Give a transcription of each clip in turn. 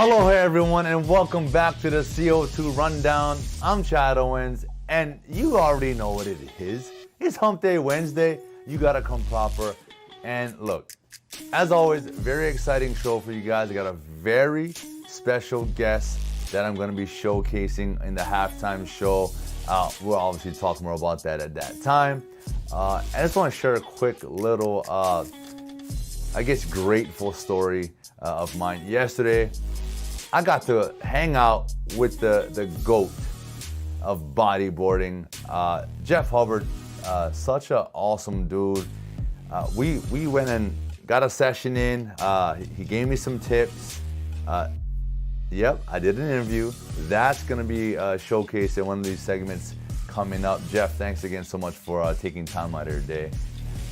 Aloha everyone and welcome back to the CO2 Rundown. I'm Chad Owens and you already know what it is. It's Hump Day Wednesday. You gotta come proper. And look, as always, very exciting show for you guys. I got a very special guest that I'm gonna be showcasing in the halftime show. We'll obviously talk more about that at that time. I just wanna share a quick little, grateful story of mine. Yesterday, I got to hang out with the GOAT of bodyboarding, Jeff Hubbard, such an awesome dude. We went and got a session in. He gave me some tips. Yep, I did an interview. That's gonna be showcased in one of these segments coming up. Jeff, thanks again so much for taking time out of your day.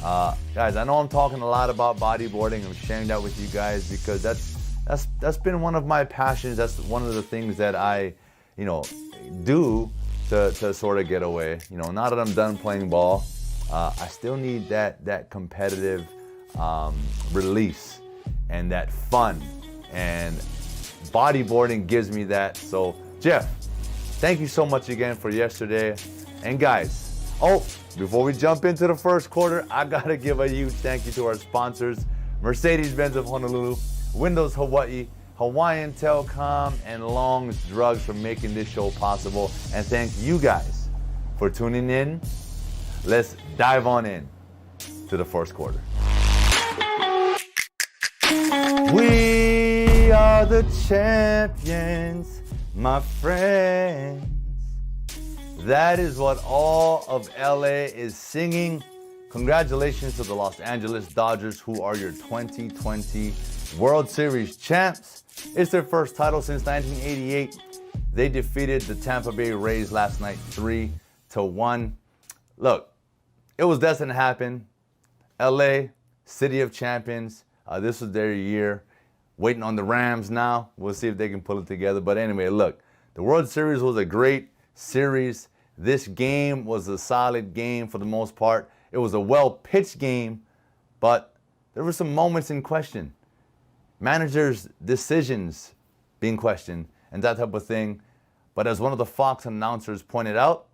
Guys, I know I'm talking a lot about bodyboarding. I'm sharing that with you guys because that's been one of my passions. That's one of the things that I, do to sort of get away. Now that I'm done playing ball, I still need that competitive release and that fun. And bodyboarding gives me that. So, Jeff, thank you so much again for yesterday. And guys, before we jump into the first quarter, I gotta give a huge thank you to our sponsors, Mercedes-Benz of Honolulu, Windows Hawaii, Hawaiian Telecom, and Long's Drugs for making this show possible. And thank you guys for tuning in. Let's dive on in to the first quarter. We are the champions, my friends. That is what all of LA is singing. Congratulations to the Los Angeles Dodgers, who are your 2020 World Series champs. It's their first title since 1988. They defeated the Tampa Bay Rays last night 3-1. Look, it was destined to happen. LA, City of Champions. This was their year. Waiting on the Rams now. We'll see if they can pull it together. But anyway, look, the World Series was a great series. This game was a solid game for the most part. It was a well-pitched game, but there were some moments in question. Managers' decisions being questioned and that type of thing. But as one of the Fox announcers pointed out,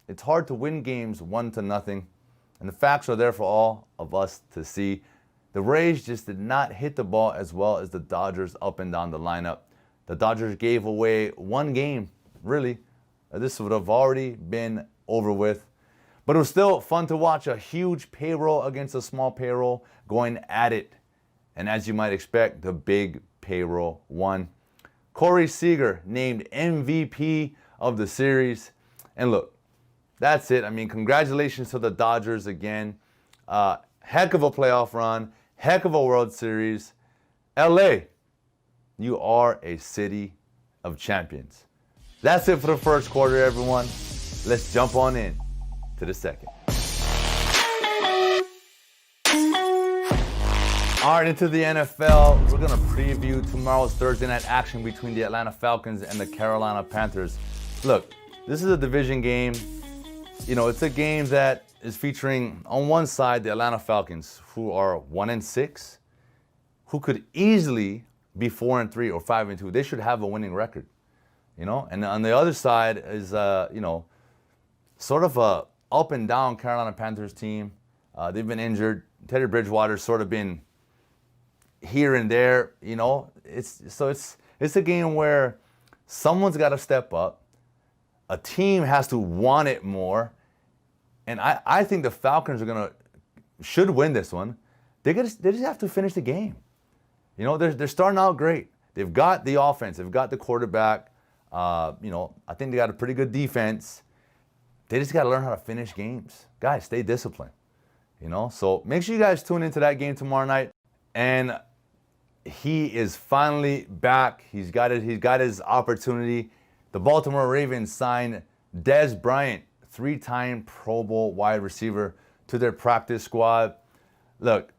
it's hard to win games 1-0, and the facts are there for all of us to see. The Rays just did not hit the ball as well as the Dodgers up and down the lineup. The Dodgers gave away one game, really. This would have already been over with. But it was still fun to watch a huge payroll against a small payroll going at it. And as you might expect, the big payroll won. Corey Seager named MVP of the series. And look, that's it. I mean, congratulations to the Dodgers again. Heck of a playoff run. Heck of a World Series. LA, you are a city of champions. That's it for the first quarter, everyone. Let's jump on in to the second. All right, into the NFL. We're going to preview tomorrow's Thursday night action between the Atlanta Falcons and the Carolina Panthers. Look, this is a division game. It's a game that is featuring, on one side, the Atlanta Falcons, who are 1-6, who could easily be 4-3 or 5-2. They should have a winning record. And on the other side is, sort of a up and down Carolina Panthers team. They've been injured. Teddy Bridgewater's sort of been here and there. It's a game where someone's got to step up. A team has to want it more. And I think the Falcons should win this one. They just have to finish the game. They're starting out great. They've got the offense. They've got the quarterback. I think they got a pretty good defense. They just got to learn how to finish games. Guys, stay disciplined. So make sure you guys tune into that game tomorrow night. And he is finally back. He's got his opportunity. The Baltimore Ravens signed Dez Bryant, 3-time Pro Bowl wide receiver, to their practice squad. Look,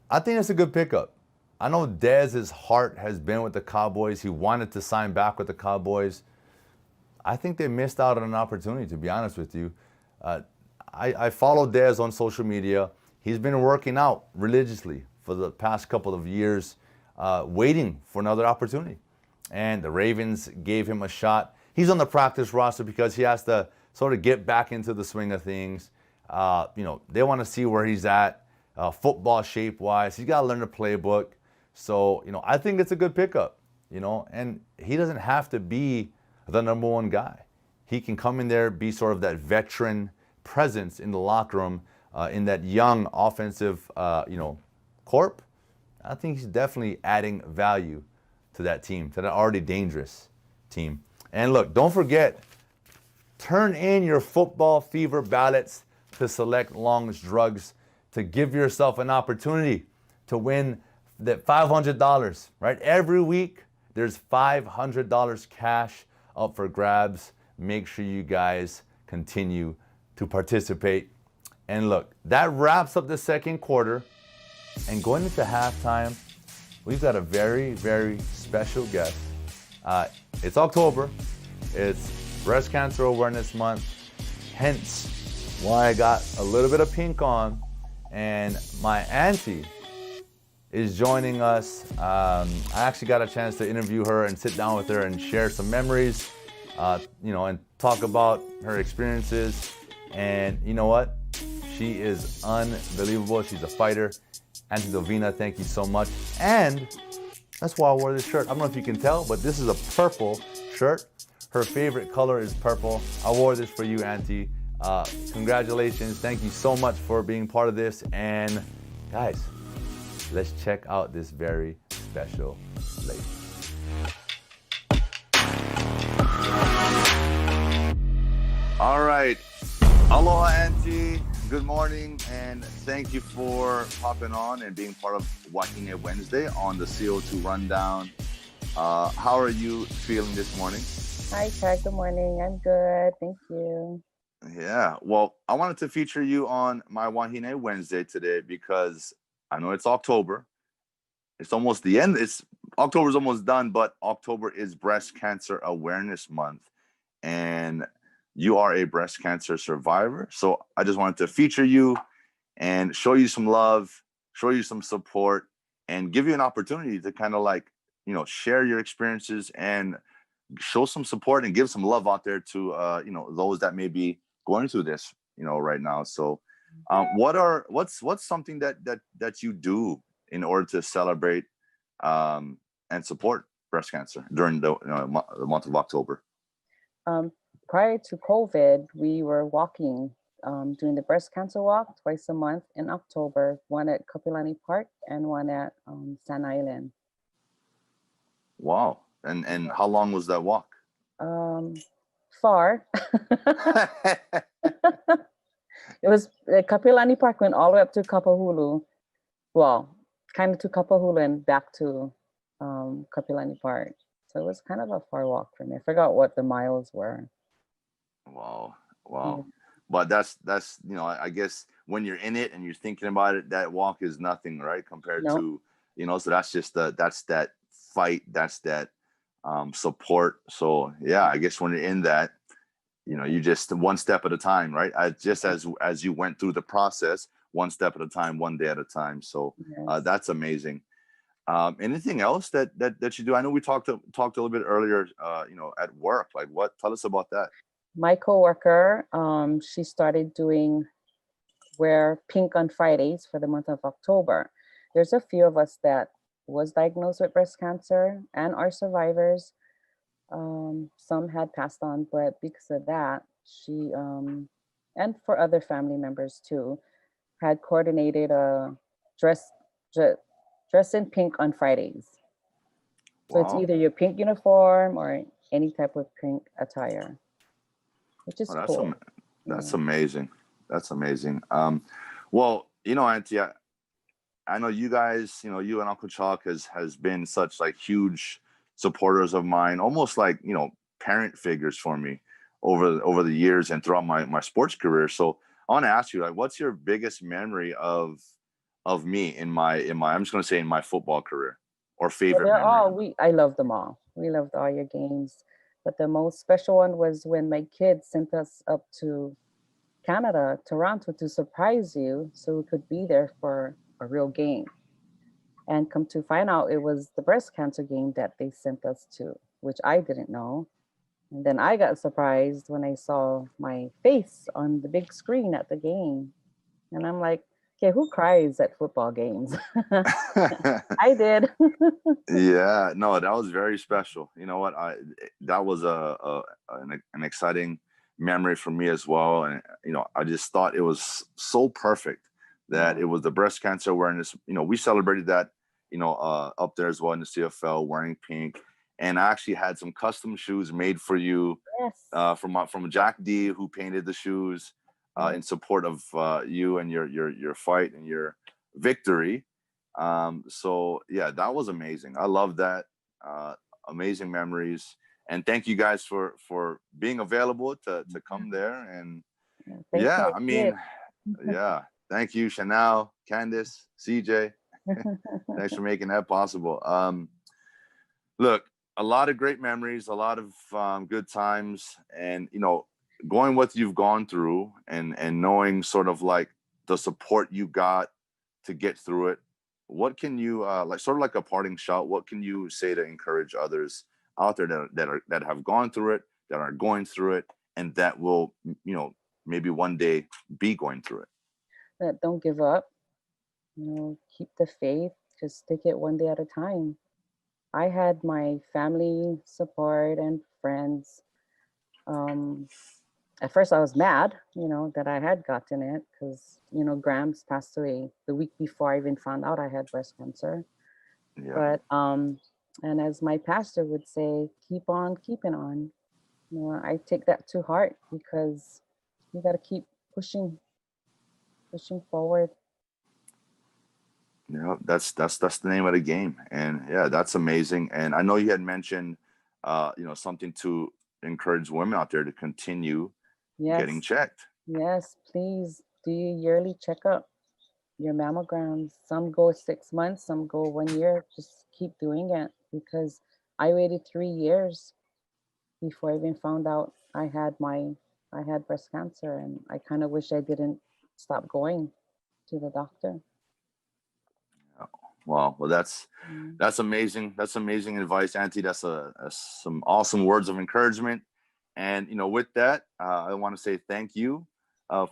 I think it's a good pickup. I know Dez's heart has been with the Cowboys. He wanted to sign back with the Cowboys. I think they missed out on an opportunity, to be honest with you. I follow Dez on social media. He's been working out religiously for the past couple of years, waiting for another opportunity. and the Ravens gave him a shot. He's on the practice roster because he has to sort of get back into the swing of things. They want to see where he's at, football shape-wise. He's got to learn the playbook. So, I think it's a good pickup, and he doesn't have to be the number one guy. He can come in there, be sort of that veteran presence in the locker room, in that young offensive, corp. I think he's definitely adding value to that team, to that already dangerous team. And look, don't forget, turn in your football fever ballots to select Long's Drugs to give yourself an opportunity to win that $500, right? Every week, there's $500 cash up for grabs. Make sure you guys continue to participate. And look, that wraps up the second quarter. And going into halftime, we've got a very, very special guest. It's October. It's Breast Cancer Awareness Month. Hence why I got a little bit of pink on. And my auntie is joining us. I actually got a chance to interview her and sit down with her and share some memories, and talk about her experiences. And you know what? She is unbelievable. She's a fighter. Auntie Dovina, thank you so much. And that's why I wore this shirt. I don't know if you can tell, but this is a purple shirt. Her favorite color is purple. I wore this for you, Auntie. Congratulations. Thank you so much for being part of this. And guys, let's check out this very special lady. All right. Aloha, Auntie. Good morning, and thank you for popping on and being part of Wahine Wednesday on the CO2 Rundown. How are you feeling this morning? Hi, Chad. Good morning. I'm good. Thank you. Yeah. Well, I wanted to feature you on my Wahine Wednesday today because I know it's October. It's almost the end. October's almost done, but October is Breast Cancer Awareness Month. And you are a breast cancer survivor. So I just wanted to feature you and show you some love, show you some support, and give you an opportunity to kind of share your experiences and show some support and give some love out there to, those that may be going through this, right now. So what's something that you do in order to celebrate and support breast cancer during the month of October? Prior to COVID, we were walking, doing the breast cancer walk twice a month in October, one at Kapilani Park and one at Sand Island. Wow. And how long was that walk? Far. It was Kapilani Park went all the way up to Kapahulu. Well, kind of to Kapahulu and back to Kapilani Park. So it was kind of a far walk for me. I forgot what the miles were. Wow. Yeah. But that's I guess when you're in it and you're thinking about it, that walk is nothing, right? Compared to, so that's just that's that fight, that's that support. So yeah, I guess when you're in that, you just one step at a time, right? Just as you went through the process, one step at a time, one day at a time. So Yes. that's amazing. Anything else that you do? I know we talked a little bit earlier, at work. Like what? Tell us about that. My coworker, she started doing wear pink on Fridays for the month of October. There's a few of us that was diagnosed with breast cancer and are survivors. Some had passed on, but because of that, she and for other family members too, had coordinated a dress in pink on Fridays. So it's Wow. either your pink uniform or any type of pink attire, which is Well, cool. that's Yeah. amazing. That's amazing. Well, Auntie, I know you guys, you and Uncle Chalk has been such huge supporters of mine, almost parent figures for me over the years and throughout my sports career. So I want to ask you, what's your biggest memory of me in my I'm just going to say in my football career, or Well, favorite they're memory? all I love them all. We loved all your games. But the most special one was when my kids sent us up to Canada, Toronto, to surprise you so we could be there for a real game. And come to find out, it was the breast cancer game that they sent us to, which I didn't know. And then I got surprised when I saw my face on the big screen at the game. And I'm like, okay, who cries at football games? I did. Yeah, no, that was very special. You know what? That was an exciting memory for me as well. And I just thought it was so perfect that Yeah. it was the breast cancer awareness. We celebrated that, up there as well in the CFL, wearing pink. And I actually had some custom shoes made for you Yes. from Jack D, who painted the shoes Yes. in support of you and your fight and your victory. So yeah, that was amazing. I love that. Amazing memories. And thank you guys for being available to come there. And Yeah, thank yeah, you. I I did. mean, yeah, thank you, Chanel, Candice, CJ. Thanks for making that possible. Look, a lot of great memories, a lot of good times, and going what you've gone through, and knowing sort of like the support you got to get through it. What can you sort of like a parting shot? What can you say to encourage others out there that have gone through it, that are going through it, and that will maybe one day be going through it? That don't give up. Keep the faith. Just take it one day at a time. I had my family support and friends. Um, at first, I was mad, that I had gotten it because, Grams passed away the week before I even found out I had breast cancer. Yeah. But, and as my pastor would say, keep on keeping on. I take that to heart because you got to keep pushing forward. That's the name of the game. And yeah, that's amazing. And I know you had mentioned something to encourage women out there to continue getting Yes. checked. Yes, please do your yearly checkup, your mammograms. Some go 6 months, some go 1 year. Just keep doing it because I waited 3 years before I even found out I had breast cancer, and I kind of wish I didn't stop going to the doctor. Wow. Well, that's amazing. That's amazing advice, Auntie. That's some awesome words of encouragement. And with that, I want to say thank you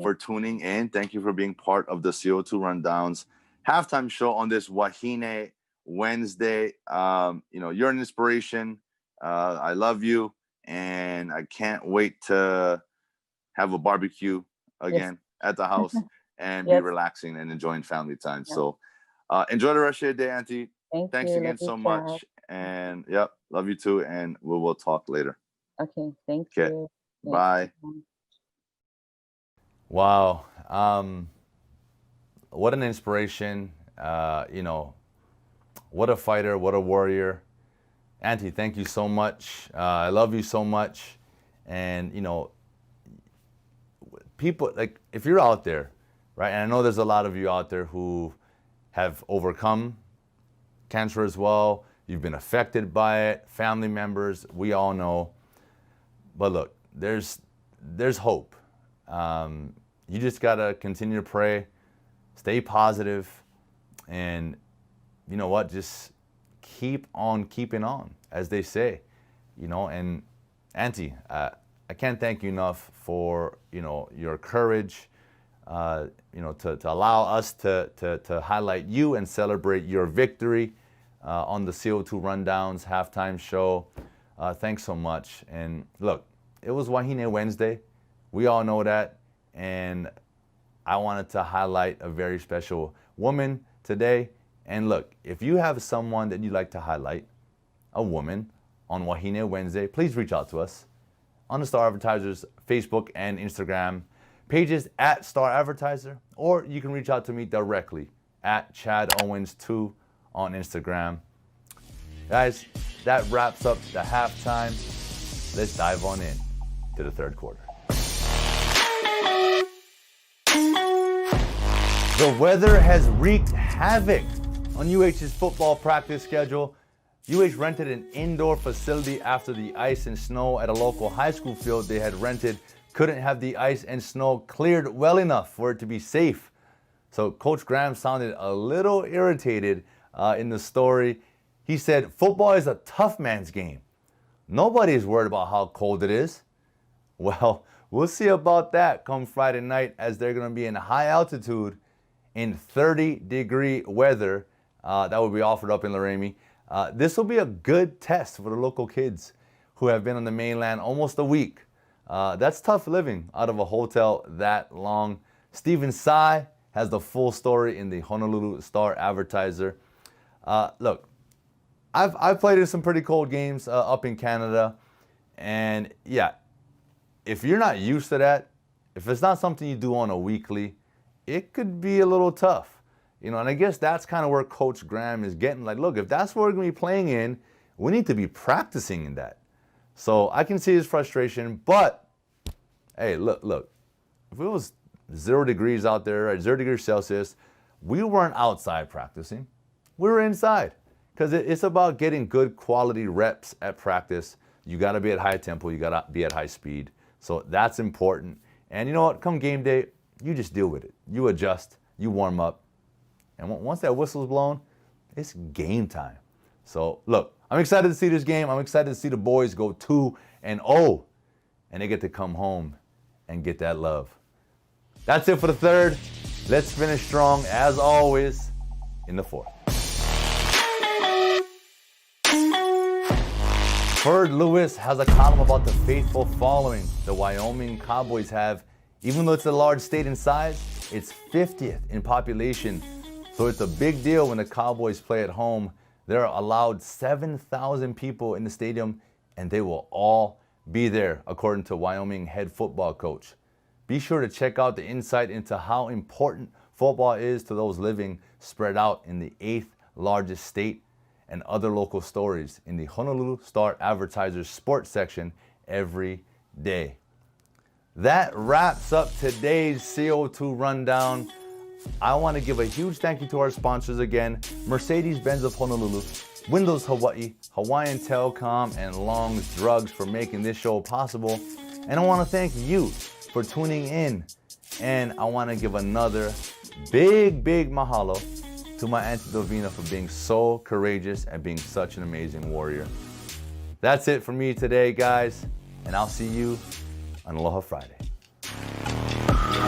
for tuning in. Thank you for being part of the CO2 Rundowns halftime show on this Wahine Wednesday. You're an inspiration. I love you, and I can't wait to have a barbecue Yes. again at the house and be Yes. relaxing and enjoying family time. Yeah. So enjoy the rest of your day, Auntie. Thank Thanks you. again Love you, so Chad. much. And yep, love you too. And we will talk later. Okay. Thank Okay. you. Thanks. Bye. Wow. What an inspiration. What a fighter, what a warrior. Auntie, thank you so much. I love you so much. And, people, like, if you're out there, right, and I know there's a lot of you out there who have overcome cancer as well, you've been affected by it, family members, we all know. But look, there's hope. You just gotta continue to pray, stay positive, and you know what? Just keep on keeping on, as they say. And Auntie, I can't thank you enough for your courage. To allow us to highlight you and celebrate your victory on the CO2 Rundowns halftime show. Thanks so much. And look, it was Wahine Wednesday. We all know that. And I wanted to highlight a very special woman today. And look, if you have someone that you'd like to highlight, a woman, on Wahine Wednesday, please reach out to us on the Star-Advertiser's Facebook and Instagram pages at Star-Advertiser, or you can reach out to me directly at Chad Owens 2 on Instagram. Guys, that wraps up the halftime. Let's dive on in to the third quarter. The weather has wreaked havoc on UH's football practice schedule. UH rented an indoor facility after the ice and snow at a local high school field they had rented couldn't have the ice and snow cleared well enough for it to be safe. So Coach Graham sounded a little irritated in the story. He said, football is a tough man's game. Nobody is worried about how cold it is. Well, we'll see about that come Friday night as they're going to be in high altitude in 30-degree weather that will be offered up in Laramie. This will be a good test for the local kids who have been on the mainland almost a week. That's tough living out of a hotel that long. Stephen Tsai has the full story in the Honolulu Star-Advertiser. Look, I've played in some pretty cold games up in Canada, and yeah, if you're not used to that, if it's not something you do on a weekly, it could be a little tough, you know. And I guess that's kind of where Coach Graham is getting. Like, look, if that's what we're going to be playing in, we need to be practicing in that. So I can see his frustration, but hey, look, if it was 0 degrees out there at 0 degrees Celsius, we weren't outside practicing. We were inside. Because it's about getting good quality reps at practice. You got to be at high tempo. You got to be at high speed. So that's important. And you know what? Come game day, you just deal with it. You adjust. You warm up. And once that whistle's blown, it's game time. So look, I'm excited to see this game. I'm excited to see the boys go 2-0. And they get to come home and get that love. That's it for the third. Let's finish strong, as always, in the fourth. Ferd Lewis has a column about the faithful following the Wyoming Cowboys have. Even though it's a large state in size, it's 50th in population. So it's a big deal when the Cowboys play at home. There are allowed 7,000 people in the stadium, and they will all be there, according to Wyoming head football coach. Be sure to check out the insight into how important football is to those living spread out in the 8th largest state, and other local stories in the Honolulu Star-Advertiser sports section every day. That wraps up today's CO2 rundown. I want to give a huge thank you to our sponsors again, Mercedes-Benz of Honolulu, Windows Hawaii, Hawaiian Telecom, and Long's Drugs for making this show possible. And I want to thank you for tuning in. And I want to give another big mahalo to my Auntie Dovina for being so courageous and being such an amazing warrior. That's it for me today, guys, and I'll see you on Aloha Friday.